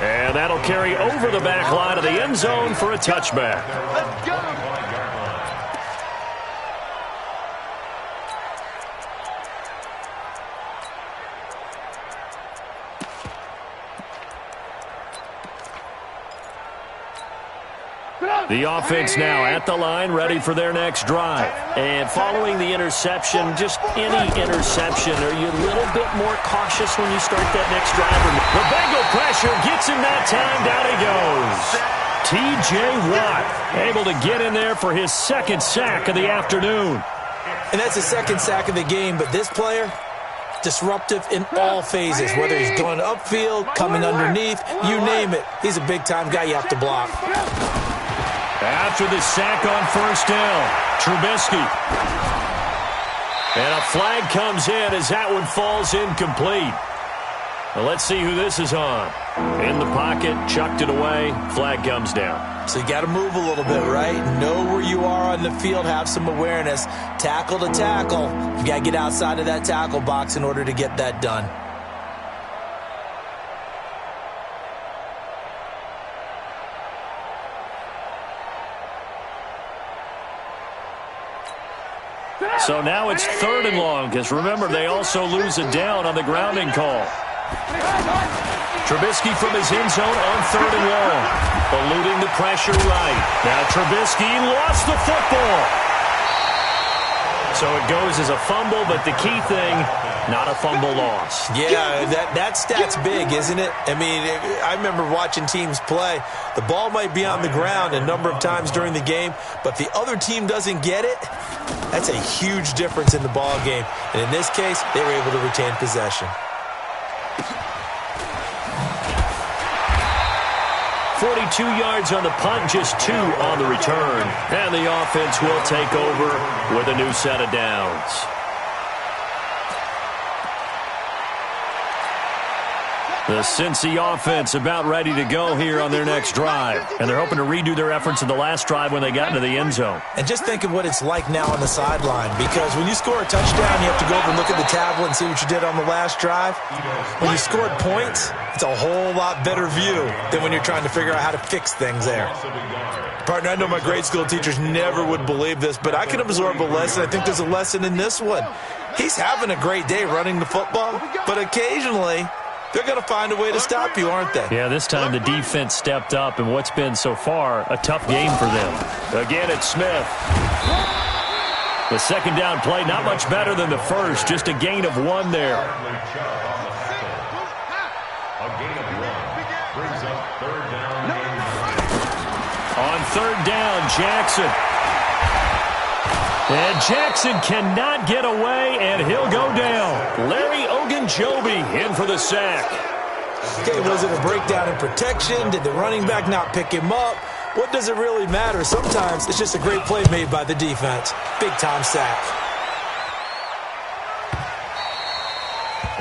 And that'll carry over the back line of the end zone for a touchback. Let's go. The offense now at the line, ready for their next drive. And following the interception, just any interception, are you a little bit more cautious when you start that next drive? The Bengal pressure gets him that time. Down he goes. T.J. Watt able to get in there for his second sack of the afternoon. And that's the second sack of the game, but this player, disruptive in all phases, whether he's going upfield, coming underneath, you name it. He's a big-time guy you have to block. After the sack on first down, Trubisky. And a flag comes in as that one falls incomplete. Well, let's see who this is on. In the pocket, chucked it away, flag comes down. So you got to move a little bit, right? Know where you are on the field, have some awareness. Tackle to tackle. You got to get outside of that tackle box in order to get that done. So now it's 3rd and long, because remember, they also lose a down on the grounding call. Trubisky from his end zone on 3rd and long. Eluding the pressure right. Now Trubisky lost the football. So it goes as a fumble, but the key thing, not a fumble loss. Yeah, that stat's big, isn't it? I mean, I remember watching teams play. The ball might be on the ground a number of times during the game, but the other team doesn't get it. That's a huge difference in the ball game. And in this case, they were able to retain possession. 42 yards on the punt, just 2 on the return. And the offense will take over with a new set of downs. The Cincy offense about ready to go here on their next drive. And they're hoping to redo their efforts in the last drive when they got into the end zone. And just think of what it's like now on the sideline. Because when you score a touchdown, you have to go over and look at the tablet and see what you did on the last drive. When you scored points, it's a whole lot better view than when you're trying to figure out how to fix things there. Partner, I know my grade school teachers never would believe this, but I can absorb a lesson. I think there's a lesson in this one. He's having a great day running the football, but occasionally they're going to find a way to stop you, aren't they? Yeah, this time the defense stepped up in what's been so far a tough game for them. Again, it's Smith. The second down play, not much better than the first, just a gain of 1 there. On 3rd down, Jackson. And Jackson cannot get away, and he'll go down. Larry Ogunjobi in for the sack. Okay, was it a breakdown in protection? Did the running back not pick him up? What does it really matter? Sometimes it's just a great play made by the defense. Big-time sack.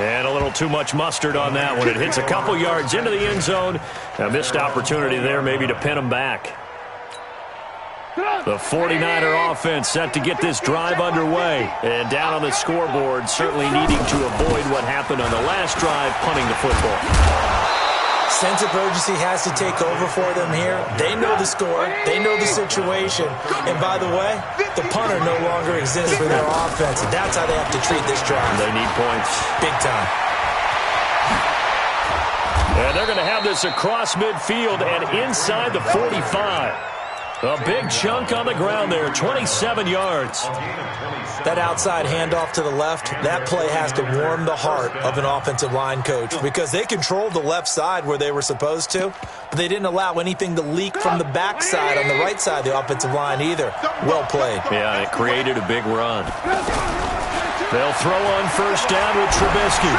And a little too much mustard on that one. It hits a couple yards into the end zone. A missed opportunity there maybe to pin him back. The 49er offense set to get this drive underway. And down on the scoreboard, certainly needing to avoid what happened on the last drive, punting the football. Sense of urgency has to take over for them here. They know the score. They know the situation. And by the way, the punter no longer exists for their offense. And that's how they have to treat this drive. They need points. Big time. And they're going to have this across midfield and inside the 45. A big chunk on the ground there, 27 yards. That outside handoff to the left, that play has to warm the heart of an offensive line coach because they controlled the left side where they were supposed to, but they didn't allow anything to leak from the backside on the right side of the offensive line either. Well played. Yeah, it created a big run. They'll throw on first down with Trubisky.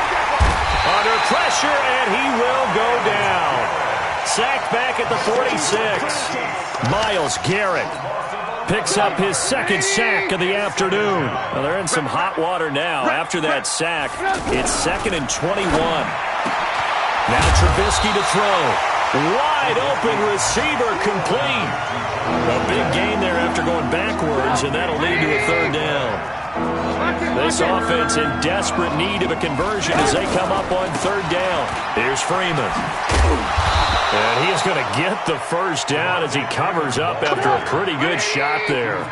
Under pressure, and he will go down. Sacked back at the 46. Myles Garrett picks up his second sack of the afternoon. Well, they're in some hot water now. After that sack, it's 2nd and 21. Now Trubisky to throw. Wide open receiver complete. A big gain there after going backwards, and that'll lead to a 3rd down. This offense in desperate need of a conversion as they come up on 3rd down. Here's Freeman. And he is going to get the first down as he covers up after a pretty good shot there.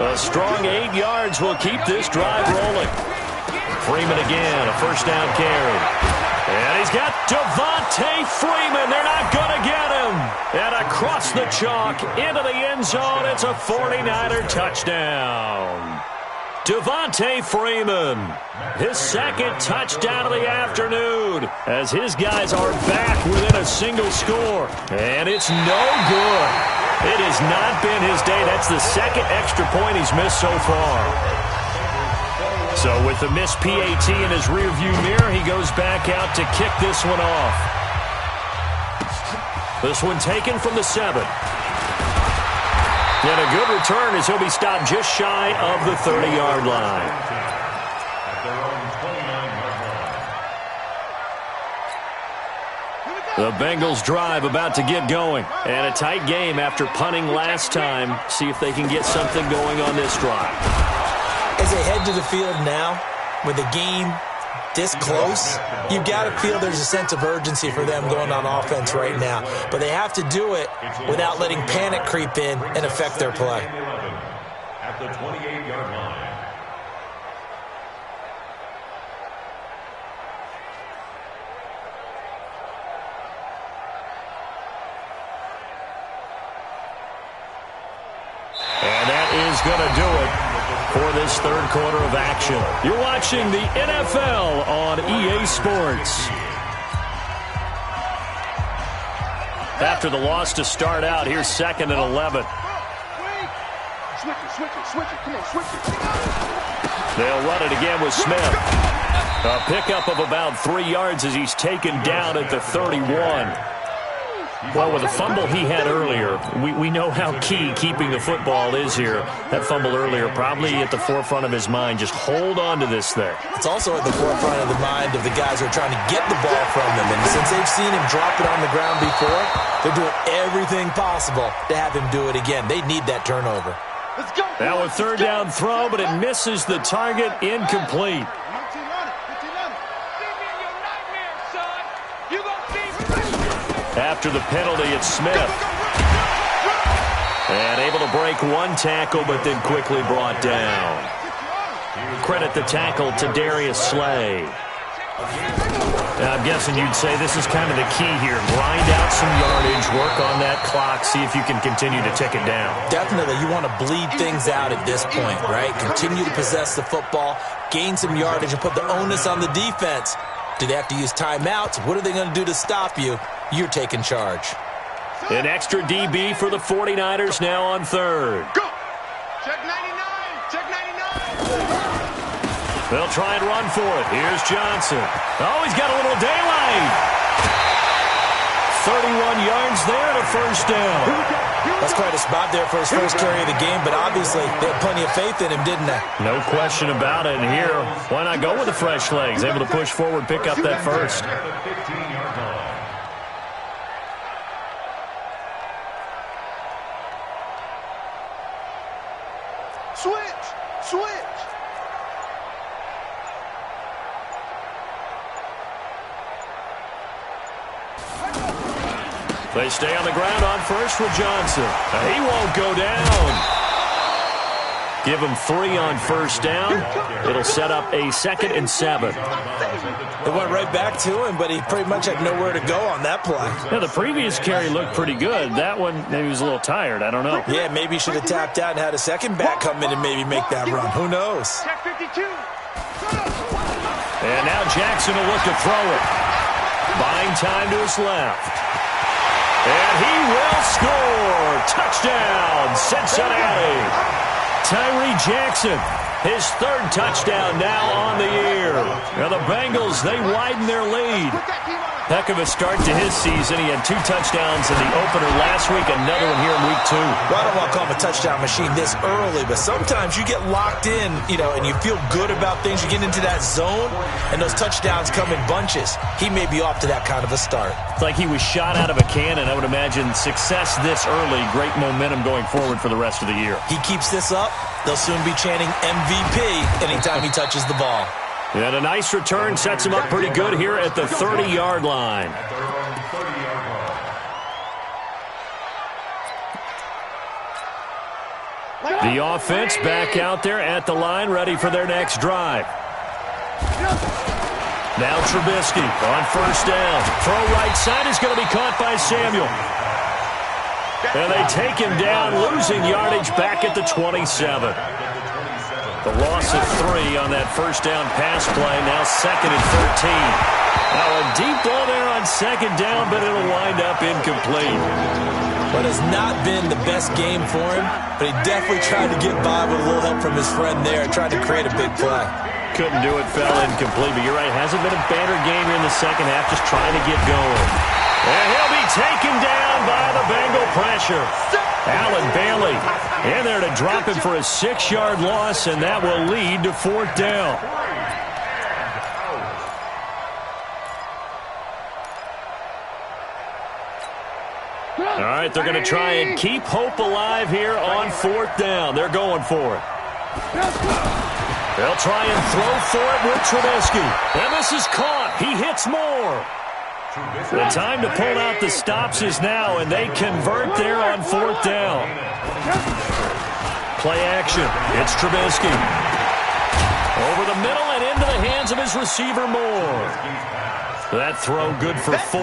A strong 8 yards will keep this drive rolling. Freeman again, a first down carry. And he's got Devontae Freeman. They're not going to get him. And across the chalk into the end zone, it's a 49er touchdown. Devontae Freeman, his second touchdown of the afternoon, as his guys are back within a single score. And it's no good. It has not been his day. That's the second extra point he's missed so far. So with the missed PAT in his rearview mirror, he goes back out to kick this one off. This one taken from the 7. And a good return as he'll be stopped just shy of the 30-yard line. The Bengals drive about to get going. And a tight game after punting last time. See if they can get something going on this drive. As they head to the field now, with the game this close, you've got to feel there's a sense of urgency for them going on offense right now. But they have to do it without letting panic creep in and affect their play. At the 28-yard line. And that is going to do it for this third quarter of action. You're watching the NFL on EA Sports. After the loss to start out, here's 2nd and 11. They'll run it again with Smith. A pickup of about 3 yards as he's taken down at the 31. Well, with the fumble he had earlier, we know how key keeping the football is here. That fumble earlier probably at the forefront of his mind. Just hold on to this thing. It's also at the forefront of the mind of the guys who are trying to get the ball from him. And since they've seen him drop it on the ground before, they're doing everything possible to have him do it again. They need that turnover. Let's go. Now a third down throw, but it misses the target, incomplete. After the penalty, it's Smith. And able to break one tackle, but then quickly brought down. Credit the tackle to Darius Slay. Now, I'm guessing you'd say this is kind of the key here. Grind out some yardage, work on that clock, see if you can continue to tick it down. Definitely, you want to bleed things out at this point, right? Continue to possess the football, gain some yardage, and put the onus on the defense. Do they have to use timeouts? What are they going to do to stop you? You're taking charge. An extra DB for the 49ers now on third. Go. Check 99. Check 99. They'll try and run for it. Here's Johnson. Oh, he's got a little daylight. 31 yards there and a first down. That's quite a spot there for his first carry of the game, but obviously they had plenty of faith in him, didn't they? No question about it. And here, why not go with the fresh legs? Able to push forward, pick up that first. Switch. They stay on the ground on first with Johnson. He won't go down. Give him 3 on first down. It'll set up a 2nd and 7. They went right back to him, but he pretty much had nowhere to go on that play. Yeah, the previous carry looked pretty good. That one, maybe he was a little tired. I don't know. Yeah, maybe he should have tapped out and had a second back come in and maybe make that run. Who knows? Check 52. And now Jackson will look to throw it. Buying time to his left. And he will score. Touchdown, Cincinnati. Tyree Jackson, his 3rd touchdown now on the year. Now the Bengals, they widen their lead. Heck of a start to his season. He had 2 touchdowns in the opener last week, another one here in week 2. Well, I don't want to call him a touchdown machine this early, but sometimes you get locked in, and you feel good about things. You get into that zone, and those touchdowns come in bunches. He may be off to that kind of a start. It's like he was shot out of a cannon. I would imagine success this early, great momentum going forward for the rest of the year. He keeps this up, they'll soon be chanting MVP anytime he touches the ball. And a nice return sets him up pretty good here at the 30-yard line. The offense back out there at the line, ready for their next drive. Now Trubisky on first down. Throw right side is going to be caught by Samuel. And they take him down, losing yardage back at the 27. The loss of 3 on that first down pass play, now 2nd and 13. Now a deep ball there on 2nd down, but it'll wind up incomplete. But has not been the best game for him, but he definitely tried to get by with a little help from his friend there, tried to create a big play. Couldn't do it, fell incomplete, but you're right, hasn't been a banner game here in the second half, just trying to get going. And he'll be taken down by the Bengal pressure. Allen Bailey in there to drop him for a 6-yard loss, and that will lead to 4th down. All right, they're going to try and keep hope alive here on 4th down. They're going for it. They'll try and throw for it with Trubisky. And this is caught. He hits more. The time to pull out the stops is now, and they convert there on 4th down. Play action. It's Trubisky. Over the middle and into the hands of his receiver Moore. That throw good for 4.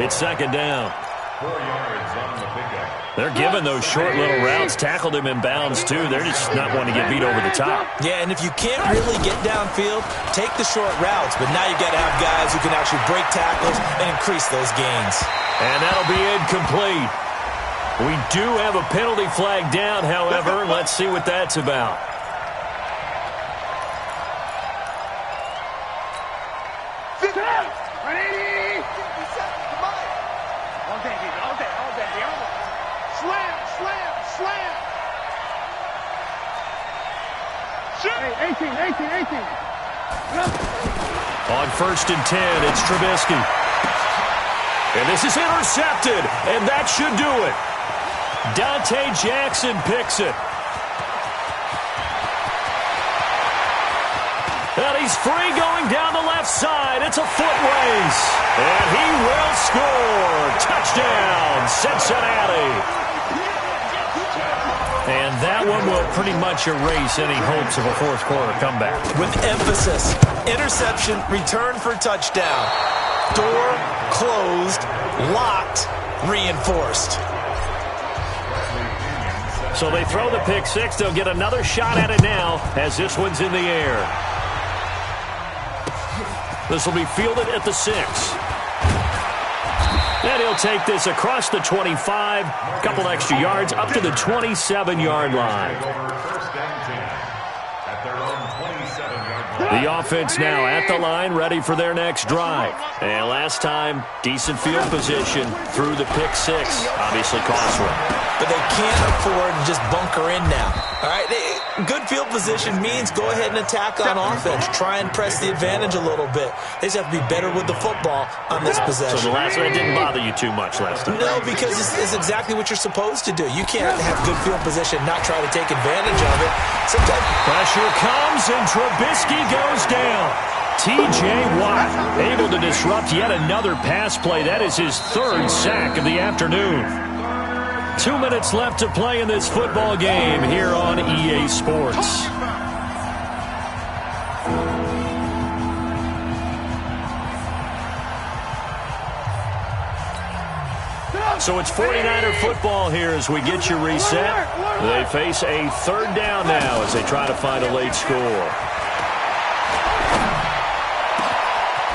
It's 2nd down. 4 yards on the pickup. They're giving those short little routes. Tackled him in bounds, too. They're just not wanting to get beat over the top. Yeah, and if you can't really get downfield, take the short routes. But now you've got to have guys who can actually break tackles and increase those gains. And that'll be incomplete. We do have a penalty flag down, however. Let's see what that's about. On 1st and 10, it's Trubisky. And this is intercepted, and that should do it. Dante Jackson picks it. And he's free going down the left side. It's a foot race. And he will score. Touchdown, Cincinnati. And that one will pretty much erase any hopes of a 4th quarter comeback. With emphasis, interception, return for touchdown. Door closed, locked, reinforced. So they throw the pick 6. They'll get another shot at it now as this one's in the air. This will be fielded at the 6. And he'll take this across the 25, a couple extra yards, up to the 27-yard line. The offense now at the line, ready for their next drive. And last time, decent field position through the pick 6. Obviously costly. But they can't afford to just bunker in now. All right, good field position means go ahead and attack on offense. Try and press the advantage a little bit. They just have to be better with the football on this possession. So the last one didn't bother you too much last time? No, because it's exactly what you're supposed to do. You can't have good field position, not try to take advantage of it. Sometimes pressure comes, and Trubisky goes down. T.J. Watt able to disrupt yet another pass play. That is his 3rd sack of the afternoon. 2 minutes left to play in this football game here on EA Sports. So it's 49er football here as we get you reset. They face a 3rd down now as they try to find a late score.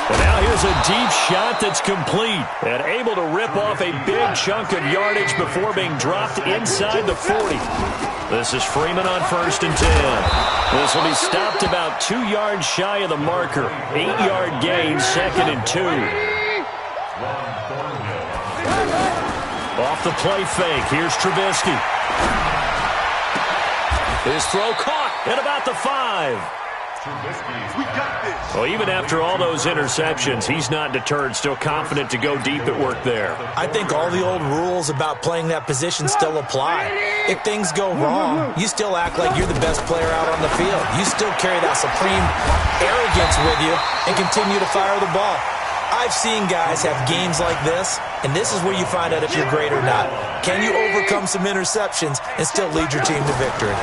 And now here's a deep shot that's complete and able to rip off a big chunk of yardage before being dropped inside the 40. This is Freeman on 1st and 10. This will be stopped about 2 yards shy of the marker. 8-yard gain, 2nd and 2. Off the play fake, here's Trubisky. His throw caught at about the 5. We got this. Well, even after all those interceptions, he's not deterred, still confident to go deep at work there. I think all the old rules about playing that position still apply. If things go wrong, you still act like you're the best player out on the field. You still carry that supreme arrogance with you and continue to fire the ball. I've seen guys have games like this, and this is where you find out if you're great or not. Can you overcome some interceptions and still lead your team to victory?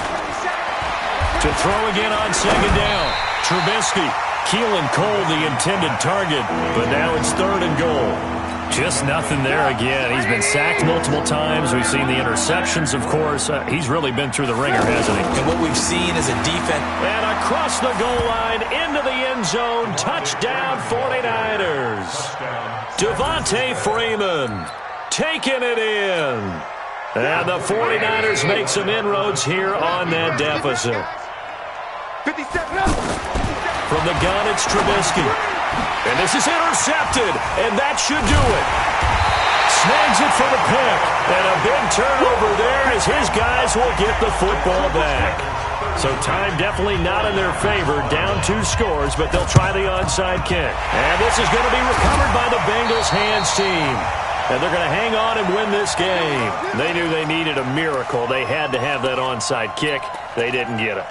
To throw again on second down. Trubisky, Keelan Cole the intended target, but now it's 3rd and goal. Just nothing there again. He's been sacked multiple times. We've seen the interceptions, of course. He's really been through the ringer, hasn't he? And what we've seen is a defense. And across the goal line, into the end zone, touchdown 49ers. Devontae Freeman taking it in. And the 49ers make some inroads here on that deficit. 57. From the gun, it's Trubisky. And this is intercepted, and that should do it. Snags it for the pick. And a big turnover there as his guys will get the football back. So time definitely not in their favor. Down 2 scores, but they'll try the onside kick. And this is going to be recovered by the Bengals hands team. And they're going to hang on and win this game. They knew they needed a miracle. They had to have that onside kick. They didn't get it.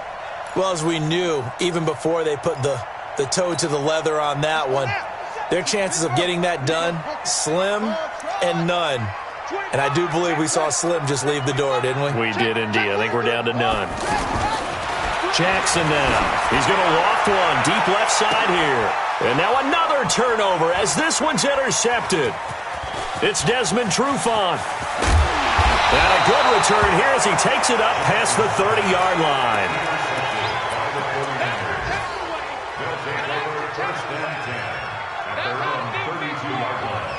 Well, as we knew, even before they put the toe to the leather on that one, their chances of getting that done, slim and none. And I do believe we saw Slim just leave the door, didn't we? We did indeed. I think we're down to none. Jackson now. He's going to loft one deep left side here. And now another turnover as this one's intercepted. It's Desmond Trufant. And a good return here as he takes it up past the 30-yard line. First and 10 at their own 32-yard line.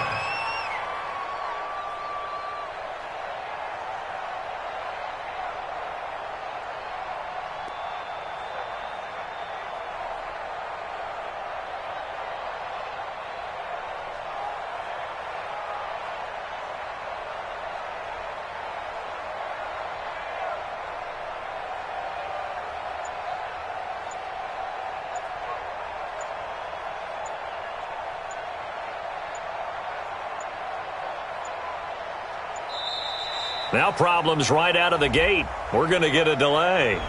Now problems right out of the gate. We're going to get a delay.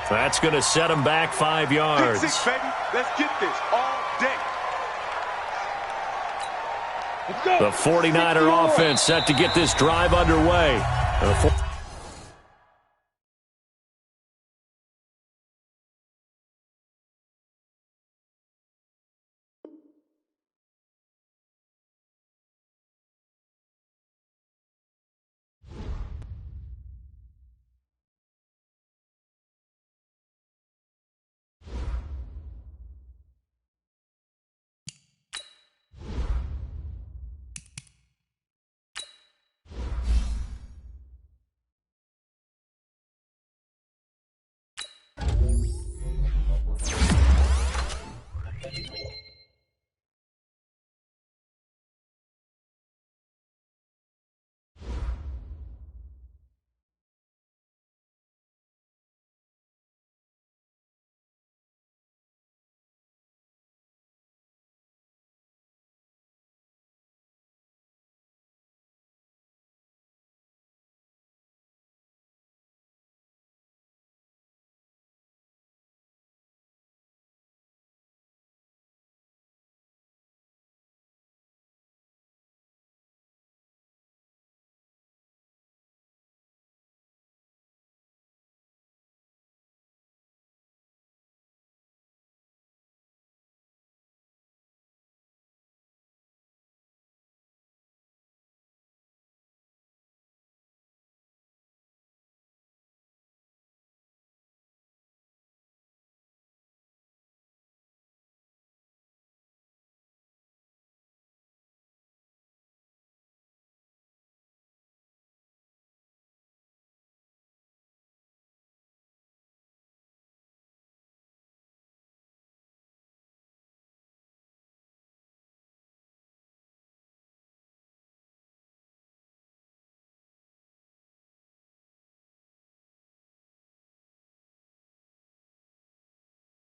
That's going to set them back 5 yards. Pick 6, baby. Let's get this all day. The 49er offense set to get this drive underway.